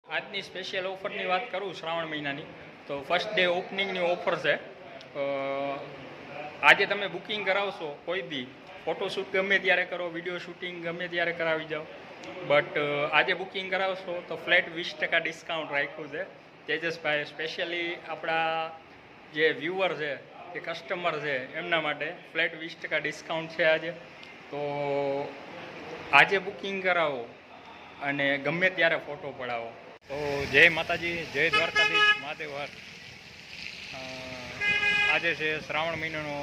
આજની સ્પેશિયલ ઓફરની વાત કરું શ્રાવણ મહિનાની તો ફર્સ્ટ ડે ઓપનિંગની ઓફર છે. આજે તમે બુકિંગ કરાવશો કોઈ દી ફોટોશૂટ ગમે ત્યારે કરો, વિડીયો શૂટિંગ ગમે ત્યારે કરાવી જાઓ, બટ આજે બુકિંગ કરાવશો તો ફ્લેટ 20% ડિસ્કાઉન્ટ રાખ્યું છે તેજસભાઈ. સ્પેશિયલી આપણા જે વ્યુઅર છે કે કસ્ટમર છે એમના માટે ફ્લેટ 20% ડિસ્કાઉન્ટ છે આજે. તો આજે બુકિંગ કરાવો અને ગમે ત્યારે ફોટો પડાવો. તો જય માતાજી, જય દ્વારકાધીશ, મહાદેવ હર. આજે છે શ્રાવણ મહિનાનો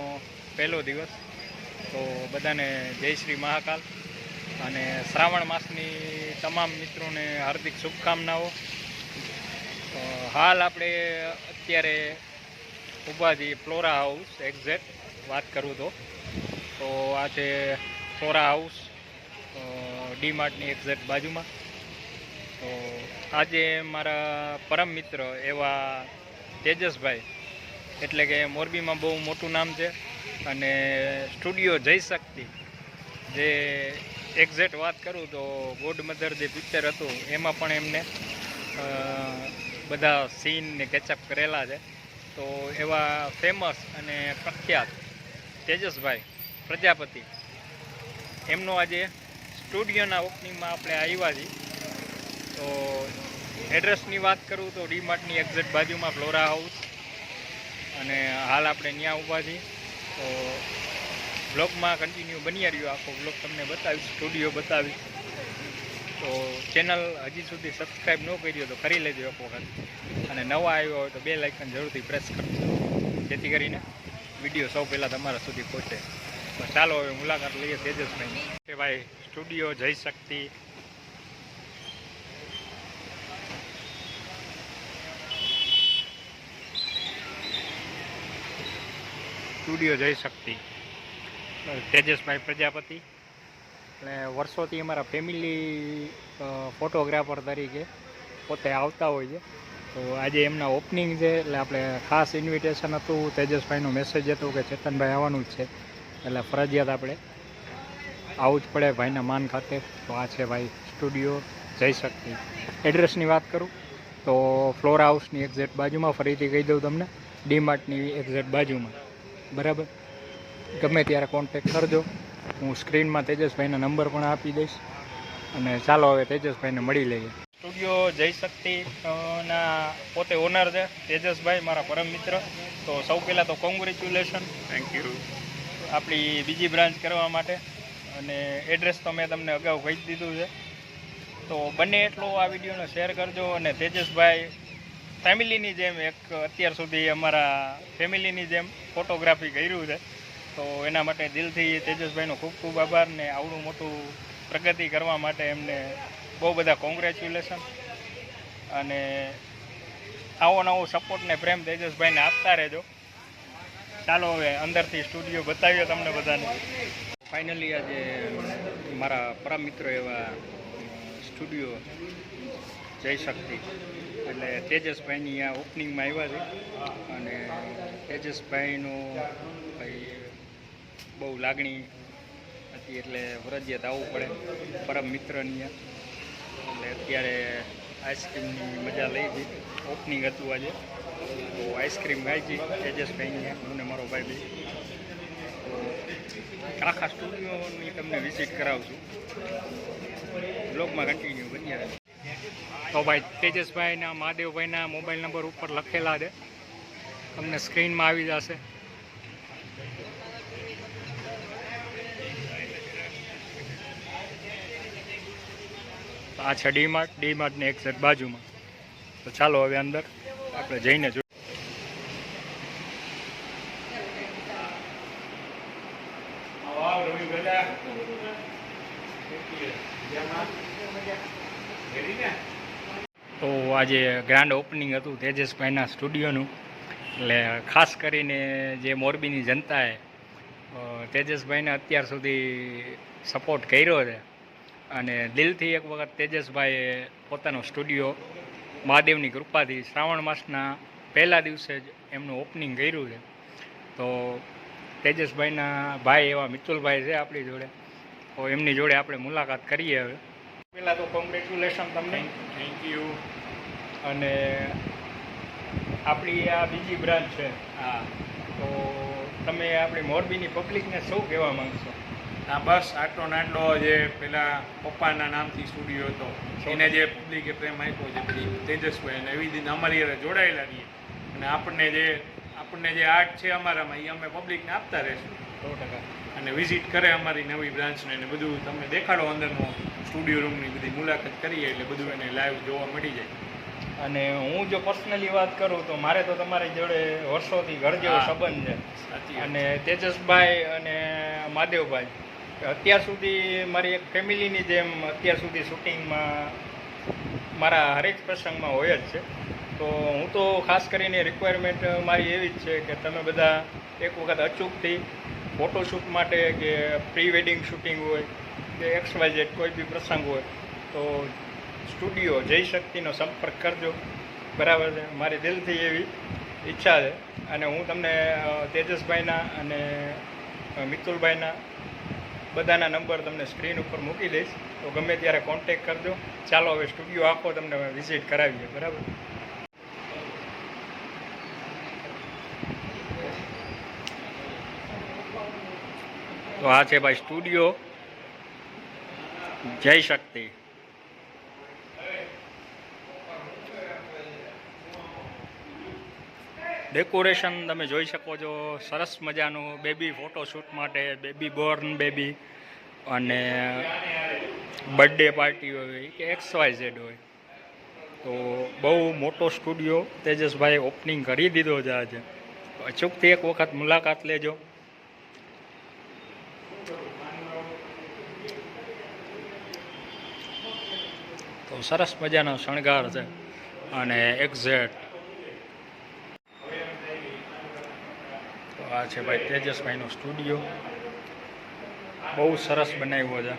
પહેલો દિવસ, તો બધાને જય શ્રી મહાકાલ અને શ્રાવણ માસની તમામ મિત્રોને હાર્દિક શુભકામનાઓ. હાલ આપણે અત્યારે ઊભા છીએ ફ્લોરા હાઉસ એક્ઝેક્ટ વાત કરું તો આ છે ફ્લોરા હાઉસ ડી માર્ટની એક્ઝેક્ટ બાજુમાં. તો આજે મારા પરમ મિત્ર એવા તેજસભાઈ, એટલે કે મોરબીમાં બહુ મોટું નામ છે, અને સ્ટુડિયો જય શક્તિ, જે એક્ઝેક્ટ વાત કરું તો ગોડ મધર જે પિક્ચર હતું એમાં પણ એમને બધા સીન ને કેચઅપ કરેલા છે. તો એવા ફેમસ અને પ્રખ્યાત તેજસભાઈ પ્રજાપતિ, એમનો આજે સ્ટુડિયોના ઓપનિંગમાં આપણે આવ્યા છીએ. તો એડ્રેસની વાત કરું તો ડી માર્ટની એક્ઝેક્ટ બાજુમાં ફ્લોરા હાઉસ, અને હાલ આપણે ત્યાં ઊભા છીએ. તો બ્લોગમાં કન્ટિન્યુ બની રહ્યો, આખો બ્લોગ તમને બતાવીશ, સ્ટુડિયો બતાવીશ. તો ચેનલ હજી સુધી સબસ્ક્રાઈબ ન કરી તો કરી લેજો એક વખત, અને નવા આવ્યો હોય તો બેલ આઇકન જરૂરથી પ્રેસ કરજો, જેથી કરીને વિડીયો સૌ પહેલાં તમારા સુધી પહોંચે. તો ચાલો હવે મુલાકાત લઈએ તેજસભાઈ કે ભાઈ સ્ટુડિયો જય શક્તિ. સ્ટુડિયો જય શક્તિ, તેજસભાઈ પ્રજાપતિ. એટલે વર્ષોથી અમારા ફેમિલી ફોટોગ્રાફર તરીકે પોતે આવતા હોય છે. તો આજે એમના ઓપનિંગ છે, એટલે આપણે ખાસ ઇન્વિટેશન હતું, તેજસભાઈનો મેસેજ હતો કે ચેતનભાઈ આવવાનું જ છે, એટલે ફરજિયાત આપણે આવવું જ પડે ભાઈના માન ખાતે. તો આ છે ભાઈ સ્ટુડિયો જય શક્તિ. એડ્રેસની વાત કરું તો ફ્લોરા હાઉસની એક્ઝેક્ટ બાજુમાં, ફરીથી કહી દઉં તમને, ડી માર્ટની એક્ઝેક્ટ બાજુમાં, બરાબર. ગમે ત્યારે કોન્ટેક્ટ કરજો, હું સ્ક્રીનમાં તેજસભાઈના નંબર પણ આપી દઈશ. અને ચાલો હવે તેજસભાઈને મળી લઈએ. સ્ટુડિયો જય શક્તિ ના પોતે ઓનર છે તેજસભાઈ, મારા પરમ મિત્ર. તો સૌ પહેલાં તો કોંગ્રેચ્યુલેશન, થેન્ક યુ આપણી બીજી બ્રાન્ચ કરવા માટે. અને એડ્રેસ તો મેં તમને અગાઉ કહી દીધું છે. તો બને એટલો આ વિડીયોને શેર કરજો. અને તેજસભાઈ ફેમિલીની જેમ એક અત્યાર સુધી અમારા ફેમિલીની જેમ ફોટોગ્રાફી કર્યું છે. તો એના માટે દિલથી તેજસભાઈનો ખૂબ ખૂબ આભાર. ને આવડું મોટું પ્રગતિ કરવા માટે એમને બહુ બધા કોંગ્રેચ્યુલેશન. અને આવો નવો સપોર્ટ ને પ્રેમ તેજસભાઈને આપતા રહેજો. ચાલો હવે અંદરથી સ્ટુડિયો બતાવ્યો તમને બધાને. ફાઇનલી આજે મારા પરમ મિત્રો એવા સ્ટુડિયો જય શક્તિ, એટલે તેજસભાઈની આ ઓપનિંગમાં આવ્યા છે. અને તેજસભાઈનું ભાઈ બહુ લાગણી હતી, એટલે ફરજિયાત આવવું પડે પરમ મિત્રની. એટલે અત્યારે આઈસ્ક્રીમની મજા લઈ હતી, ઓપનિંગ હતું આજે. તો આઈસ્ક્રીમ ખાઈ છે તેજસભાઈની, હું ને મારો ભાઈ બી. તો આખા સ્ટુડિયોની તમને વિઝિટ કરાવશું, બ્લોગમાં કન્ટિન્યુ બની રહે. તો ભાઈ તેજસભાઈના મહાદેવભાઈના મોબાઈલ નંબર ઉપર લખેલા છે, તમને સ્ક્રીનમાં આવી જશે. આ છે ડી માર્ટની એક્ઝેક્ટ બાજુમાં. તો ચાલો હવે અંદર આપણે જઈને જોઈએ. તો આજે ગ્રાન્ડ ઓપનિંગ હતું તેજસભાઈના સ્ટુડિયોનું. એટલે ખાસ કરીને જે મોરબીની જનતાએ તેજસભાઈને અત્યાર સુધી સપોર્ટ કર્યો છે, અને દિલથી એક વખત તેજસભાઈએ પોતાનો સ્ટુડિયો મહાદેવની કૃપાથી શ્રાવણ માસના પહેલા દિવસે જ એમનું ઓપનિંગ કર્યું છે. તો તેજસભાઈના ભાઈ એવા મિતુલભાઈ છે આપણી જોડે, તો એમની જોડે આપણે મુલાકાત કરીએ હવે. પહેલાં તો કોંગ્રેચ્યુલેશન તમને, થેન્ક યુ. અને આપણી આ બીજી બ્રાન્ચ છે. હા તો તમે આપણી મોરબીની પબ્લિકને શું કહેવા માંગશો? હા બસ આટલો નાટલો જે પેલા પપ્પાના નામથી સ્ટુડિયો હતો એને જે પબ્લિકે પ્રેમ આપ્યો છે પછી તેજસભાઈ અને એવી રીતે અમારી હારે જોડાયેલા રહીએ અને આપણને જે આર્ટ છે અમારામાં એ અમે પબ્લિકને આપતા રહીશું 100%. અને વિઝિટ કરે અમારી નવી બ્રાન્ચને અને બધું તમે દેખાડો અંદરનો સ્ટુડિયો રૂમની બધી મુલાકાત કરીએ એટલે બધું એને લાઈવ જોવા મળી જાય. અને હું જો પર્સનલી વાત કરું તો મારે તો તમારી જોડે વર્ષોથી ઘર જેવો હા. સંબંધ છે. સાચી અને તેજસભાઈ અને મહાદેવભાઈ અત્યાર સુધી મારી એક ફેમિલીની જેમ અત્યાર સુધી શૂટિંગમાં મારા હરેક પ્રસંગમાં હોય જ છે. તો હું તો ખાસ કરીને રિક્વાયરમેન્ટ મારી એવી જ છે કે તમે બધા એક વખત અચૂકથી ફોટોશૂટ માટે કે પ્રી વેડિંગ શૂટિંગ હોય કે XYZ કોઈ બી પ્રસંગ હોય તો સ્ટુડિયો જય શક્તિનો સંપર્ક કરજો. બરાબર છે, મારી દિલથી એવી ઈચ્છા છે. અને હું તમને તેજસભાઈના અને મિતુલભાઈના બધાના નંબર તમને સ્ક્રીન ઉપર મૂકી દઈશ, તો ગમે ત્યારે કોન્ટેક કરજો. ચાલો હવે સ્ટુડિયો આખો તમને વિઝિટ કરાવીએ. બરાબર. તો આ છે ભાઈ સ્ટુડિયો જય શક્તિ. ડેકોરેશન તમે જોઈ શકો છો, સરસ મજાનું બેબી ફોટોશૂટ માટે, બેબી બોર્ન બેબી અને બર્થડે પાર્ટી હોય કે XYZ હોય. તો બહુ મોટો સ્ટુડિયો તેજસભાઈ ઓપનિંગ કરી દીધો છે આજે. અચૂકથી એક વખત મુલાકાત લેજો. તો સરસ મજાનો શણગાર છે અને એક્ઝેક્ટ. તો આ છે ભાઈ તેજસભાઈનો સ્ટુડિયો, બહુ સરસ બનાવ્યો છે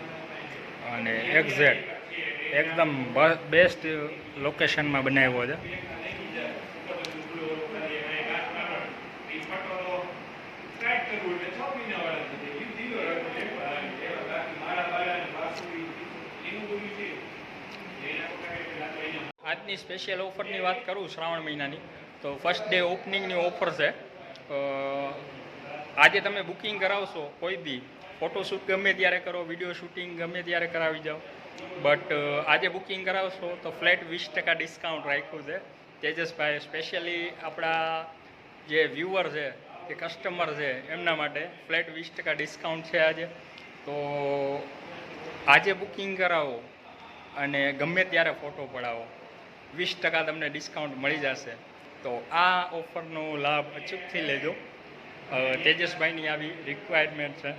અને એક્ઝેક્ટ એકદમ બેસ્ટ લોકેશનમાં બનાવ્યો છે. આજની સ્પેશિયલ ઓફરની વાત કરું શ્રાવણ મહિનાની, તો ફર્સ્ટ ડે ઓપનિંગની ઓફર છે. આજે તમે બુકિંગ કરાવશો કોઈ દી, ફોટોશૂટ ગમે ત્યારે કરો, વિડીયો શૂટિંગ ગમે ત્યારે કરાવી જાઓ, બટ આજે બુકિંગ કરાવશો તો ફ્લેટ 20% ડિસ્કાઉન્ટ રાખ્યું છે તેજસભાઈ. સ્પેશિયલી આપણા જે વ્યુઅર છે કે કસ્ટમર છે એમના માટે ફ્લેટ 20% ડિસ્કાઉન્ટ છે આજે. તો આજે બુકિંગ કરાવો અને ગમે ત્યારે ફોટો પડાવો, 20% તમને ડિસ્કાઉન્ટ મળી જશે. તો આ ઓફરનો લાભ અચૂકથી લેજો. તેજસભાઈની આવી રિક્વાયરમેન્ટ છે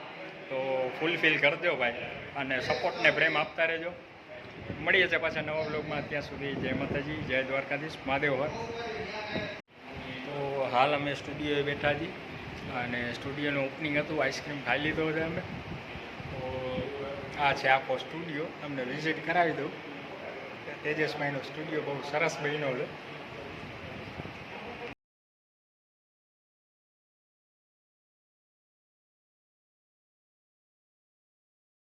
તો ફૂલફિલ કરજો ભાઈ, અને સપોર્ટને પ્રેમ આપતા રહેજો. મળીએ છીએ પાછા નવા બ્લોગમાં. ત્યાં સુધી જય માતાજી, જય દ્વારકાધીશ, મહાદેવ હર. તો હાલ અમે સ્ટુડિયોએ બેઠા છીએ અને સ્ટુડિયોનું ઓપનિંગ હતું, આઈસ્ક્રીમ ખાઈ લીધો છે અમે. તો આ છે આખો સ્ટુડિયો, તમને વિઝિટ કરાવી દઉં. તેજસભાઈનો સ્ટુડિયો બહુ સરસ બન્યો છે.